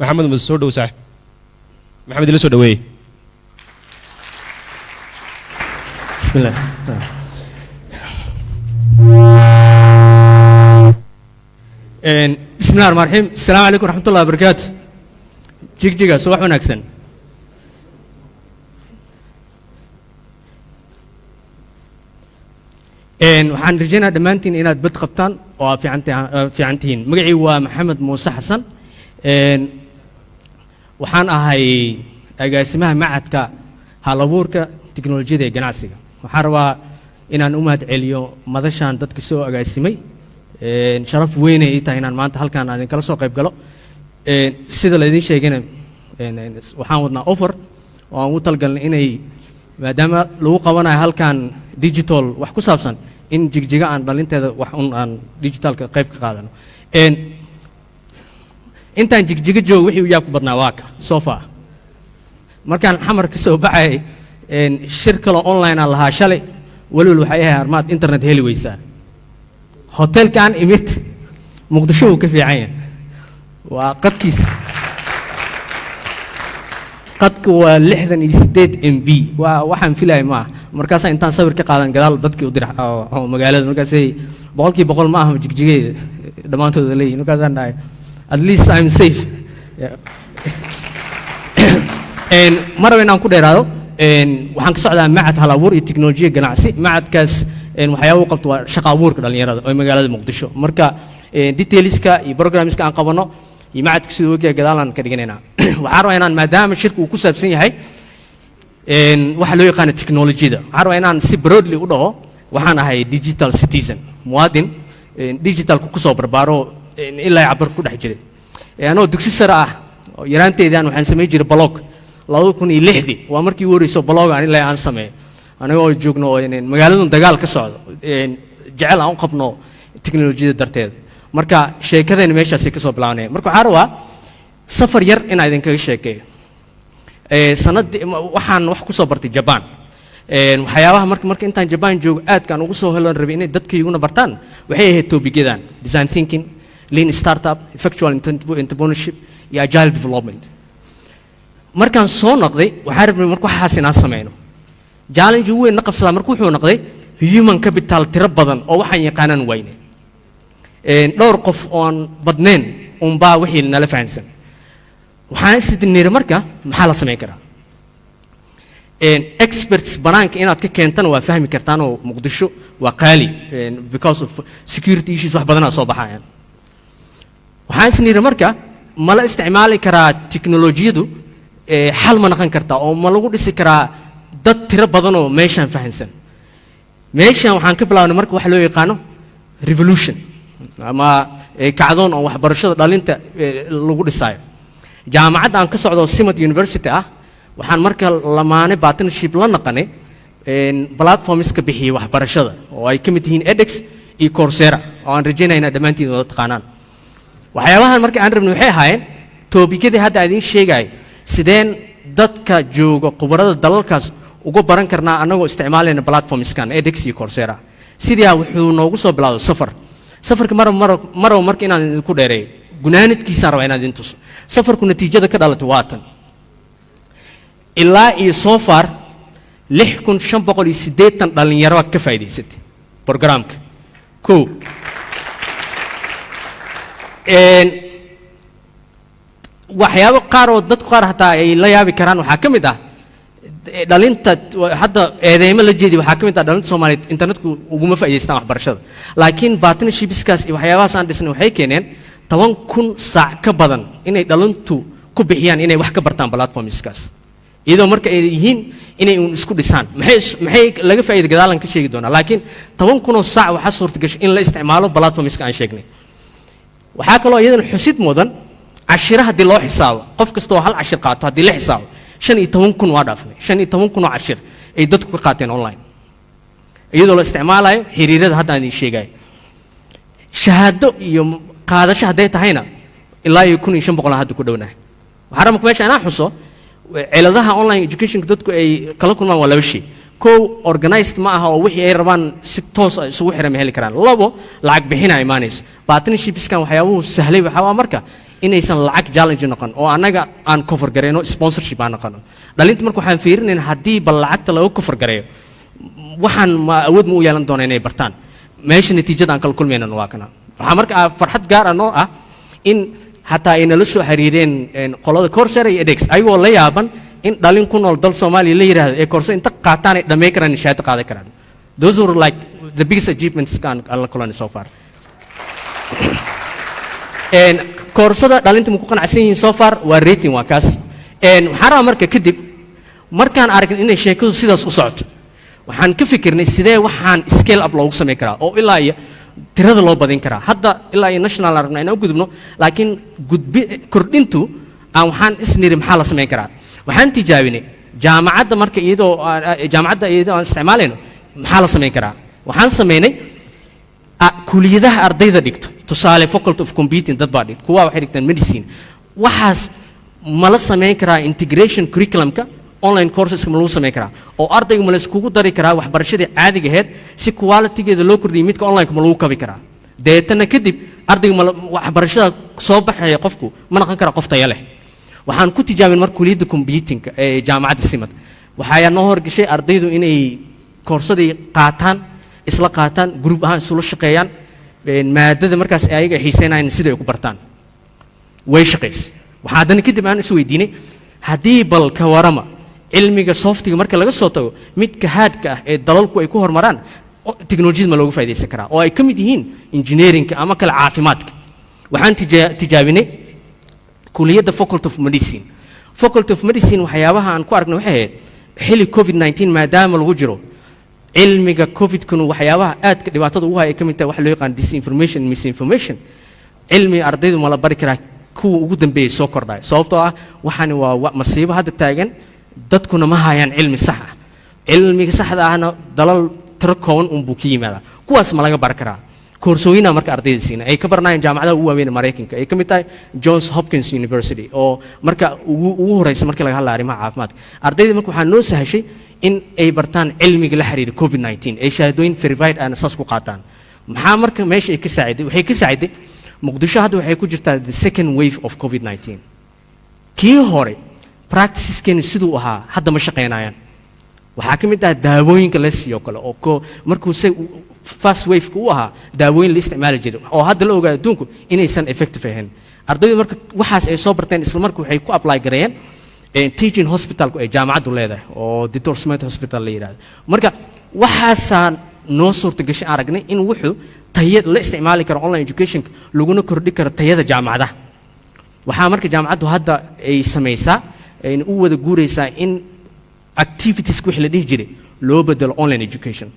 محمد مسعود وسعد محمد اللي سودوي بسم الله. بسم الله الرحمن الرحيم. السلام عليكم ورحمة الله وبركاته. جيجا صباح ونكسن. waxaan rajaynayaa dhammaantiin inaad bad qabtaan oo aad fiican tihiin. magacii waa maxamed muuse xasan. waxaan ahay agaasimaha macadka hal-abuurka tiknoolajiyada ee ganacsiga. waxaan rabaa inaan u mahad celiyo madashaan dadka soo agaasimay. sharaf weyn ay tahay inaan maanta halkaan aan kala soo qayb galo. sida la idin sheegayna waxaan wadnaa offer oo aan ugu talgalnay inay maadaama lagu qabanayo halkaan digital wax ku saabsan in jigjiga aan dhalinteeda wax aan digitalka qayb ka qaadano. intaan jigjiga joogo wixii u yaab ku badnaa waa ka sofa markaan xamar ka soo baxay shir kale online aan lahaa shalay walwal waxay ahayd armaad internet heli weysaa. hotelkan imid muqdisho uu ka fiican yahay waa qadkiisa qadka waa 68 MB waxaan filaay ma markaas intaan sawir ka qaadan gadaal dadkii u diray magaalada markaasay boqolkiiba boqol ma aha jigjigay dhamaantood leeyihiin markaas aan dhahay at least I'm safe. maraba inaan ku dheeraado waxaan ka socdaa macad hal-abuur iyo tiknoolajiya ganacsi. macadkaas waxyaabo u qabto waa shaqo abuurka dhalinyarada oo magaalada muqdisho. marka detailska iyo programmeska aan qabano iyo macadka sidoo ogyahay gadaalaan ka dhiganaynaa. waxaan rabaa inaan maadaama shirku uu ku saabsan yahay waxa loo yaqaano tiknoolajiyada waxaan rabaa inaan si broadly u dhaho waxaan ahay digital citizen muwaadin digitalku ku soo barbaaro ilaa cabar ku dhex jiray. anoo dugsi sare ah oo yaraanteedaan waxaan samayn jiray blog 2006 waa markii ugu horreysay blog aan ilaa aan sameeyo anagoo joogno magaalada dagaal ka socdo jecel aan u qabno tiknoolajiyada darteed. marka sheekadayna meeshaas ka soo bilaabanaya. marka waxaan rabaa safar yar inaan idinkaga sheekeeyo. sanadii waxaan wax ku soo bartay Japan. waxyaabaha marka intaan Japan joogo aadkaan ugu soo helan rabay inay dadkayguna bartaan waxay ahayd topic-yadan design thinking, lean startup, effectual entrepreneurship iyo agile development. markaan soo noqday waxaan rabay marka waxaas inaan sameeyno. challenge weyn na qabsadaa marka wuxuu noqday human capital tiro badan oo waxaan yaqaanaan wayne. dhowr qof oon badnayn unbaa wixii nala fahansan. waxaan isdinir marka maxaa la sameyn karaa. experts banaanka inaad ka keentan waa fahmi kartaan oo muqdisho waa qaali because of security issues wax badan soo baxayaan. waxaan isnir marka ma la isticmaali karaa tiknoolajiyadu xal ma noqon kartaa oo ma lagu dhisi karaa dad tiro badan oo meeshaan fahansan. meeshaan waxaan ka bilaabnay marka wax loo yaqaano revolution ama kacdoon oo waxbarashada dhalinta lagu dhisaayo. jaamacadda aan ka socdo Simad University ah waxaan marka lamaane partnership la naqanay platforms ka bixiyay waxbarashada oo ay ka mid yihiin edX iyo Coursera oo aan rajaynaynaa dhammaantiin wada taqaanaan. waxyaabahan marka aan rabnay waxay ahaayeen toobikadii hadda idin sheegay sideen dadka jooga khubarada dalalkaas uga baran karnaa anagoo isticmaalayna platformskan edX iyo Coursera. sidii wuxuu noogu soo bilaawday safarka maro marka inaan idinku dheereeyo gunaanadkiisaan rabaa inaan idin tuso. safarku natiijada ka dhalatay waa tan ilaa iyo soo far 6580 dhalinyaro ka faa'iideysatay programka. waxyaabo qaar oo dadku qaar hataa ay la yaabi karaan waxaa ka mid ah dhalinta hadda eedeymo la jeedi waxaa ka mid ah dhalinta Soomaaliyeed internetku uguma faa'iideystaan waxbarashada laakiin partnershipskaas iyo waxyaabahaas aan dhisnay waxay keeneen 10,000 saac ka badan inay dhalintu ku bixiyaan inay wax ka bartaan platformskaas iyadoo marka ay yihiin inay uun isku dhisaan maxay laga faa'iido gadaalan ka sheegi doonaa laakiin 10,000 saac waxa suurtagashay in la isticmaalo platformska aan sheegnay. waxaa kaloo iyadana xusid mudan cashiraha hadii loo xisaabo qof kasta oo hal cashir qaato hadii la xisaabo 15,000 waa dhaafnay 15,000 cashir ay dadku ka qaateen online iyadoo la isticmaalayo xiriirada hadda aan idin sheegay. shahaado iyo qaadasho haday tahayna ilaa 1,500 hadda ku dhownahay. waxaan rabaa meesha inaan xuso ciladaha online education dadku ay kala kulmaan waa laba shay. kow organized ma aha oo wixii ay rabaan si toos ah isugu xiran ma heli karaan. labo lacag bixin ay imaanayso. partnershipskan waxyaabuhu sahlay waxa waa marka inaysan lacag challenge noqon oo annaga aan cover gareyno sponsorship aan noqono dhalinta marka waxaan fiirinaynaa haddii bal lacagta laga cover gareeyo waxaan ma awood ma u yeelan doona inay bartaan meesha natiijada aan kala kulmaynana waa kana waxaa marka farxad gaar ah noo ah in hataa ay nala soo xiriireen qolada Coursera iyo edX ayagoo la yaaban in dhalin ku nool dal Soomaaliya la yiraahdo ee Coursera inta qaataan ay dhamay karaan shahaado qaadan karaan those were like the biggest achievements kan alla kulani so far Coursera dhalinta ma ku qanacsan yihiin so far waa rating waa kaas waxaan rabaa marka kadib markaan aragnay inay sheekadu sidaas u socoto waxaan ka fikirnay sidee waxaan scale up loogu sameyn karaa oo ilaa iyo tirada loo badin karaa hadda ilaa iyo national aragna inaan u gudubno laakiin kordhintu aan waxaan isniri maxaa la sameyn karaa waxaan tijaabinay jaamacadda marka iyadoo aan isticmaalayno maxaa la sameyn karaa waxaan sameynay kuliyadaha ardayda dhigto tusaale faculty of computing dad baa dhigto kuwa waxay dhigtaan medicine waxaas ma la sameyn karaa integration curriculumka online courses ma lagu sameyn karaa oo ardayga ma la iskugu dari karaa waxbarashadii caadiga ahayd si quality-geeda loo kordhiyay midka online ma lagu kabi karaa deetana kadib ardayga waxbarashada soo baxaya qofku ma noqon karaa qof tayo leh waxaan ku tijaabin mar kuliyadda computing ee jaamacadda Simad waxaa noo horgashay ardaydu inay koorsadii qaataan isla qaataan group ahaan isula shaqeeyaan maadada markaas ayaga xiiseynayaan sida ay ku bartaan way shaqeysay waxaa hadana kadib aan is weydiinay haddii bal ka warama cilmiga software marka laga soo tago midka haadka ah ee dalalku ay ku hormaraan teknolojiyada ma looga faa'iideysan karaa oo ay ka mid yihiin engineeringka ama kala caafimaadka waxaan tijaabinay kuliyadda faculty of medicine waxyaabaha aan ku aragnay waxay ahayd xilli covid-19 maadaama lagu jiro cilmiga covid-kuna waxyaabaha aadka dhibaatada ugu haya ay ka mid tahay wax loo yaqaan disinformation misinformation cilmi ardaydu ma la bari karaa kuwa ugu dambeeyay soo kordhay sababtoo ah waxani waa masiibo hadda taagan dadkuna ma hayaan cilmi sax ah cilmiga saxda ahna dalal tiro kooban buu ka yimaadaa kuwaas ma laga bar karaa koorsooyina marka ardayda siina ay ka barnaayeen jaamacadaha ugu waaweyn Mareykanka ay ka mid tahay Johns Hopkins University oo marka ugu horeysa markii laga hadlayo arrimaha caafimaadka ardayda marka waxaa noo sahashay in ay bartaan cilmiga la xiriira covid-19 ay shahaadooyin verified aan asaas ku qaataan maxaa marka meesha ay ka saaciday waxay ka saaciday muqdisho hadda waxay ku jirtaa the second wave of covid-19 kii hore practices-keena siduu ahaa hadda ma shaqeynayaan waxaa ka mid ah daawooyinka la siiyo kale oo markuu say first wave-ka u ahaa daawooyin la isticmaali jiray oo hadda la ogaa adduunku inaysan effective ahayn ardaydu marka waxaas ay soo barteen isla markii waxay ku apply gareeyeen teaching hospitalku ay jaamacaddu leedahay oo Dr. Smith Hospital la yiraahdo marka waxaasaan noo suurtagashay aragnay in wuxuu tayada la isticmaali karo online education laguna kordhi karo tayada jaamacadaha waxaa marka jaamacaddu hadda ay samaysaa in u wada guureysaa in activities wixii la dhihi jiray loo bedelo online education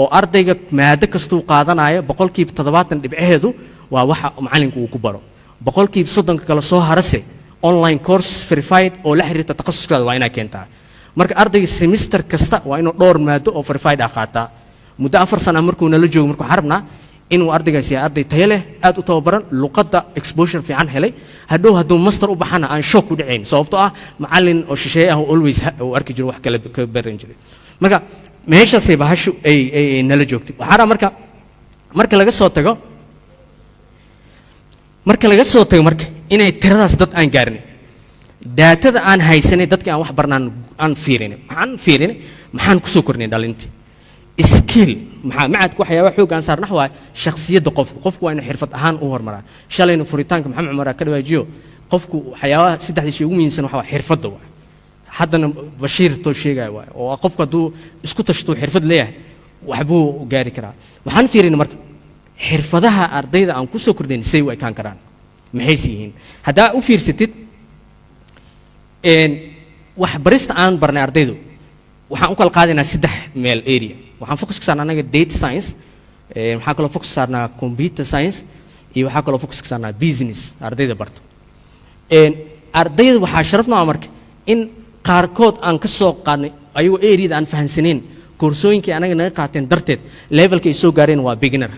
oo ardayga maado kastuu qaadanayo 70% dhibceedu waa waxa macalinku uu ku baro 30% kala soo harase online course verified oo la xiriirta takhasuskooda waa inay keentaa marka ardayga semester kasta waa inuu dhowr maado oo verified ah qaataa muddo 4 sano markuu nala joogo markuu xarabna inuu ardaygaasi yahay arday tayo leh aad u tababaran luqadda exposure fiican helay hadduu master u baxana aan shock u dhacayn sababtoo ah macallin oo shisheeye ah oo always uu arki jiro wax kale ka baran jiray marka meeshaasay bahashu ay nala joogtay waxaa marka laga soo tago marka inay tiradaas dad aan gaarnay daatada aan haysanay dadkii aan wax barnaan aan fiirinay maxaan ku soo kornay dhalintii skill maxaa macadku waxyaabaha xoog aan saarnax waa shakhsiyadda qofku waa inuu xirfad ahaan u hormaraa shalayna furitaanka maxamed cumar ka dhawaajiyo qofku waxyaabaha saddexdii shay ugu muhiimsan waxa waa xirfadda waa haddana bashiir too sheegaya waa oo qofku hadduu isku tashto xirfad leeyahay waxbuu gaari karaa waxaan fiirinay marka xirfadaha ardayda aan ku soo kordhin say u ekaan karaan maxay yihiin haddaa u fiirsatid waxbarista aan barnay ardaydu waxaan u kala qaadaynaa 3 meel area waxaan focus ka saarnaa anaga data science waxaan kaloo focus saarnaa computer science iyo waxaan kaloo focus ka saarnaa business ardayda barto ardayda waxaa sharafna marka in qaarkood aan ka soo qaadnay ayagoo area-da aan fahansaneyn koorsooyinkii anaga naga qaateen darteed levelka ay soo gaareen waa beginner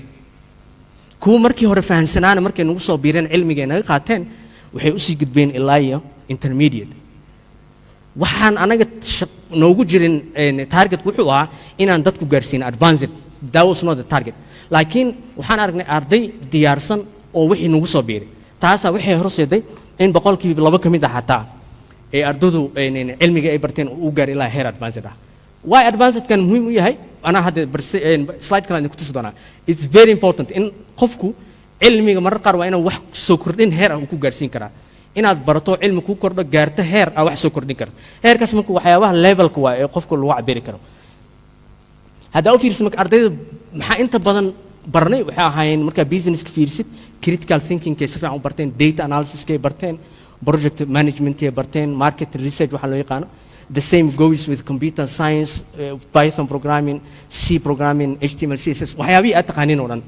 kuwa markii hore fahansanaana markay nagu soo biireen cilmiga ay naga qaateen waxay u sii gudbeen ilaa iyo intermediate waxaan anaga noogu jirin target wuxuu ahaa inaan dadku gaarsiin advanced that was not the target laakiin waxaan aragnay arday diyaarsan oo wixii nagu soo biiray taasaa waxay horseeday in boqolkiiba 2 ka mid ah xataa ee ardaydu cilmiga ay barteen uu gaar ilaa heer advanced ah why advanced kan muhiim u yahay ana hadda slide kale ku tusi doonaa it's very important in qofku cilmiga marar qaar waa inuu wax soo kordhin heer ah uu ku gaarsiin karaa inaad barato cilmi ku kordho gaarto heer ah wax soo kordhin karto heerkaas marka waxyaabaha levelka waa ee qofku lagu cabiri karo hadda u fiirsan marka ardayda maxaa inta badan barnay waxa ahaayeen marka business ka fiirsid critical thinking kay si fiican u barteen data analysis kay barteen project management kay barteen market research waxa loo yaqaan the same goes with computer science python programming c programming html css waxyaabihi aad taqaaniin oo dhan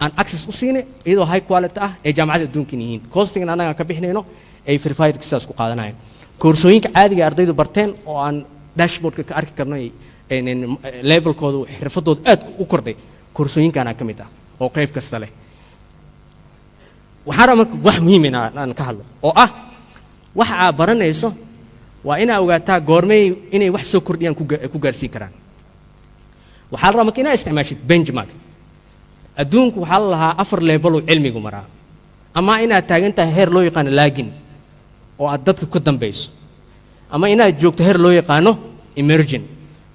aan access u siinay iyadoo high quality ah ee jaamacadda adduunka yihiin costing anaga ka bixinayno ay verified kisaas ku qaadanayaan koorsooyinka caadiga ardaydu barteen oo aan dashboardka ka arki karno levelkooda xirfadooda aad u kordhay koorsooyinkaana ka mid ah oo qayb kasta leh waxaan marka wax muhiim aan ka hadlo oo ah waxa aad baranayso waa inaa ogaataa goormay inay wax soo kordhiyaan ku gaarsiin karaan waxaa la rabaa marka inaad isticmaashid benchmark adduunku waxaa la lahaa 4 level oo cilmigu maraa ama inaad taagan tahay heer loo yaqaano laagin oo aad dadka ka dambayso ama inaad joogto heer loo yaqaano emerging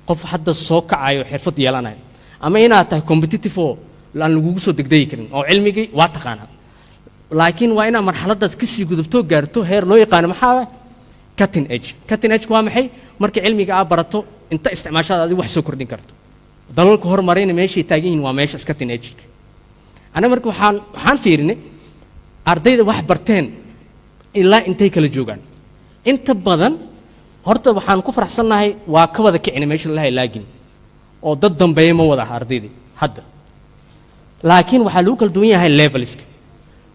qof hadda soo kacayo xirfad yeelanayo ama inaad tahay competitive oo aan lagugu soo degdegi karin oo cilmigii waa taqaanaa laakiin waa inaad marxaladaas ka sii gudubto gaarto heer loo yaqaano maxaa cutting edge waa maxay marka cilmiga aad barato inta isticmaashaada adigu wax soo kordhin karto dalalka horumarayna meeshay taagan yihiin waa meeshaas cutting edge ana marka waxaan fiirinay ardayda wax barteen ilaa intay kala joogaan inta badan horta waxaan ku faraxsanahay waa ka wada kicina meesha la laagin oo dad dambeeya ma wada ardaydii hadda laakiin waxaa lagu kala duwan yahay levelska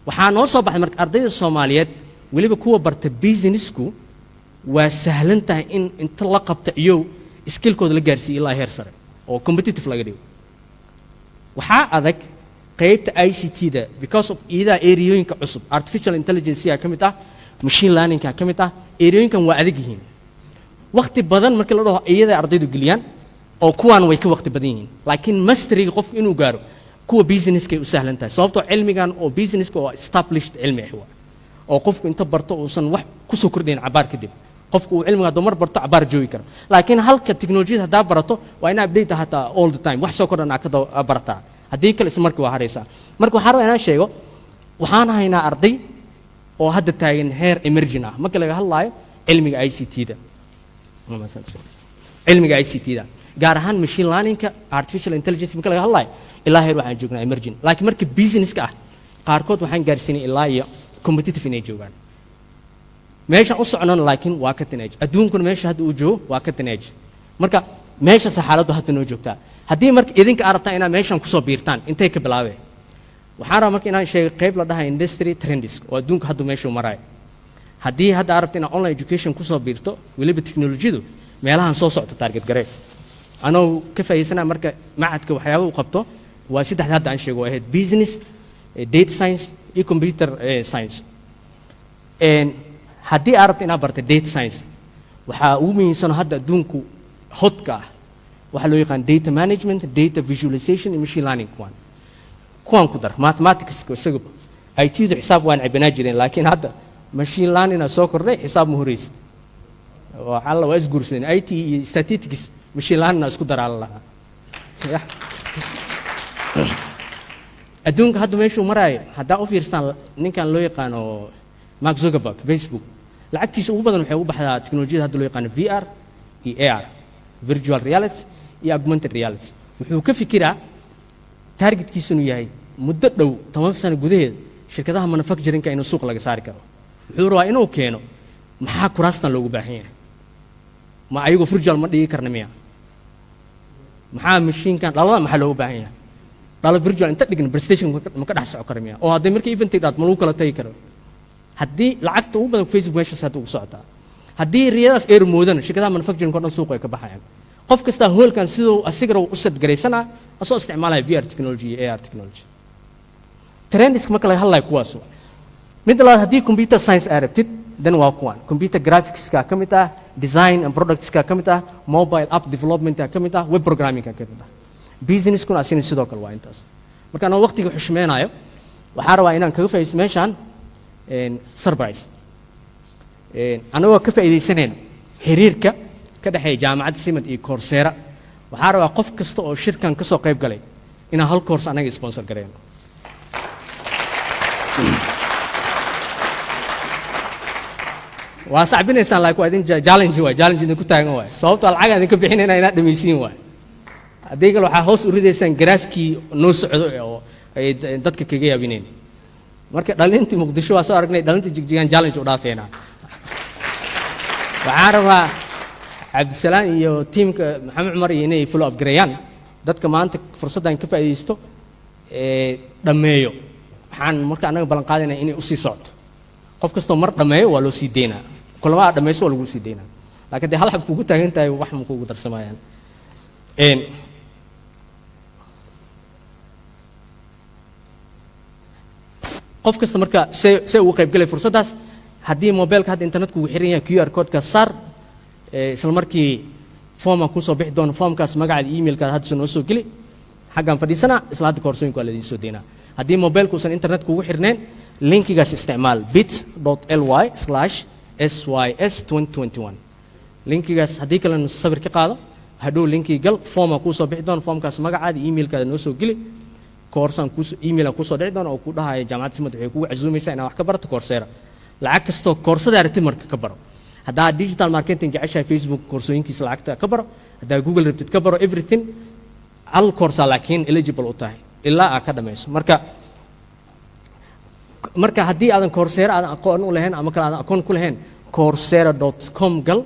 waxaa noo soo baxay marka ardayda Soomaaliyeed waliba kuwa barta businessku waa sahlan tahay in inta la qabto iyo skillkooda la gaarsiiyo ilaa heer sare oo competitive laga dhigo waxaa adag qaybta ICT-da because of ida areayoyinka cusub artificial intelligence ka mid ah machine learning ka mid ah areayoyinkan waa adag yihiin waqti badan markii la dhaho iyada ardaydu geliyaan oo kuwan way ka waqti badan yihiin laakiin mastery qofku inuu gaaro kuwa businesska ay u sahlan tahay sababtoo cilmigan oo businesska oo established cilmi ah oo qofku inta barto uusan wax ku soo kordhin cabaar kadib qofku uu cilmiga dumar barto cabaar joogi karo laakiin halka technology hadaa barato waa ina update hataa all the time wax soo kordhana ka barataa hadii kale isla markii waa haraysaa marka waxaan rabaa inaan sheego waxaan haynaa arday oo hadda taagan heer emerging ah marka laga hadlayo cilmiga ICT-da cilmiga ICT-da gaar ahaan machine learning-ka artificial intelligence marka laga hadlayo ilaa heer waxaan joognaa emerging laakiin marka business-ka ah qaarkood waxaan gaarsiinay ilaa iyo competitive inay joogaan meesha u socnaan laakiin waa ka tanaaj adduunkuna meesha hadda uu joogo waa ka tanaaj marka meesha xaaladdu hadda noo joogtaa haddii marka idinka aragtaa inaad meeshan ku soo biirtaan intay ka bilaabeen waxaan rabaa marka inaan sheego qayb la dhahay industry trends oo adduunka hadda meesha u marayo haddii hadda aragta inaad online education ku soo biirto weliba teknolojiyadu meelahan soo socto target garee anoo ka faa'iideysanaa marka macadka waxyaabo uu qabto waa saddexda hadda aan sheego ahayd business data science iyo computer science haddii aad rabto inaad barta data science waxaa ugu muhiimsan hadda adduunku hodka ah waxaa loo yaqaan data management data visualization iyo machine learning kuwan ku dar mathematics isaga IT-du xisaab waan cibanaa jireen laakiin hadda machine learning soo kordhay xisaab ma horeysid waxa la was guursadeen IT iyo statistics machine learning isku daraa la adduunka hadda meeshuu maraayo haddaa u fiirstaan ninkan loo yaqaano Mark Zuckerberg Facebook lacagtiisa ugu badan waxay u baxdaa teknolojiyada hadda loo yaqaan VR iyo AR virtual reality iyo augmented reality wuxuu ka fikiraa targetkiisu inuu yahay muddo dhow 10 sano gudaheed shirkadaha manufacturing-ka inuu suuq laga saari karo wuxuu rabaa inuu keeno maxaa kuraastan loogu baahan yahay ma ayagu virtual ma dhigi karna miya maxaa machine-kan dhalada maxaa loogu baahan yahay dhala virtual inta dhigin presentation ma ka dhex soco karo miya oo hadday markii event dhaad ma lagu kala tagi karo haddii lacagta ugu badan Facebook meeshaas hadda ugu socotaa haddii riyadaas eer moodana shirkadaha manufacturing oo dhan suuq ay ka baxayaan qof kasta hoolkan sidoo asiga uu sad gareysana asoo isticmaalaya VR technology iyo AR technology trends marka laga hadlayo kuwaas mid la haddii computer science arabtid dan waa kuwan computer graphics ka kamid ah design and products ka kamid ah mobile app development ka kamid ah web programming ka kamid ah business kuna asin sidoo kale waa intaas marka aan waqtiga xushmeenayo waxaan rabaa inaan kaga faa'iideysto meeshan surprise anagoo ka faa'iidaysaneen xiriirka ka dhexeeya jaamacadda simad iyo Coursera waxaa rabaa qof kasta oo shirkan ka soo qayb galay inaan hal course anaga sponsor gareeno waa sacbinaysaan laakiin waa idin challenge idinku taagan waay sababtoo lacag idinka bixinayna inaad dhamaysiin waay haddii kale waxaa hoos u ridaysaan graafkii noo socdo oo ay dadka kaga yaabineen marka dhalintii muqdisho waa soo aragnay dhalintii jigjigaan challenge u dhaafeena waxaan rabaa cabdisalaan iyo tiimka maxamed cumar iyo inay follow up gareeyaan dadka maanta fursaddan ka faa'iidaysto dhammeeyo waxaan marka anaga ballan qaadaynaa inay u sii socto qof kastoo mar dhammeeyo waa loo sii deynaa kulama aad dhammayso waa lagu sii deynaa laakiin dee hal xab kugu taagan tahay wax ma kugu darsamayaan qof kasta marka see ugu qayb galay fursaddaas haddii mobilka hadda internet kugu xiran yahay QR code-ka saar isla markii form ku soo bixi doono formkaas magacaada emailkaada hadda noo soo geli xaggan fadhiisana isla hadda koorsooyinku waa la idiin soo deynaa haddii mobilku uusan internet kugu xirneen linkigaas isticmaal bit.ly/sys2021 linkigaas haddii kalena sawir ka qaado hadhow linkii gal forma kuu soo bixi doono formkaas magacaada emailkaada noo soo geli koorsaan email kuu soo dhici doono oo ku dhahaya jaamacadda simad waxay kugu casuumaysaa inaad wax ka barato Coursera lacag kastoo koorsada aragtid marka ka baro haddaa digital marketing jeceshahay Facebook koorsooyinkiisa lacagta ka baro haddaa Google rabtid ka baro everything hal koorsa laakiin eligible u tahay ilaa aad ka dhamayso marka haddii aadan Coursera aadan aqoon u lahayn ama kale aadan aqoon ku lahayn coursera.com gal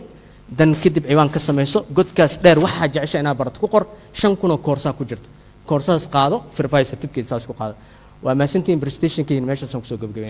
dan kadib ciwaan ka samayso godkaas dheer waxaa jecesha inaad barato ku qor 5,000 oo koorsa ku jirto koorsadaas qaado verify certificate saas ku qaado waa maasantiin presentationkii meeshaas aan ku soo gabagabeeyay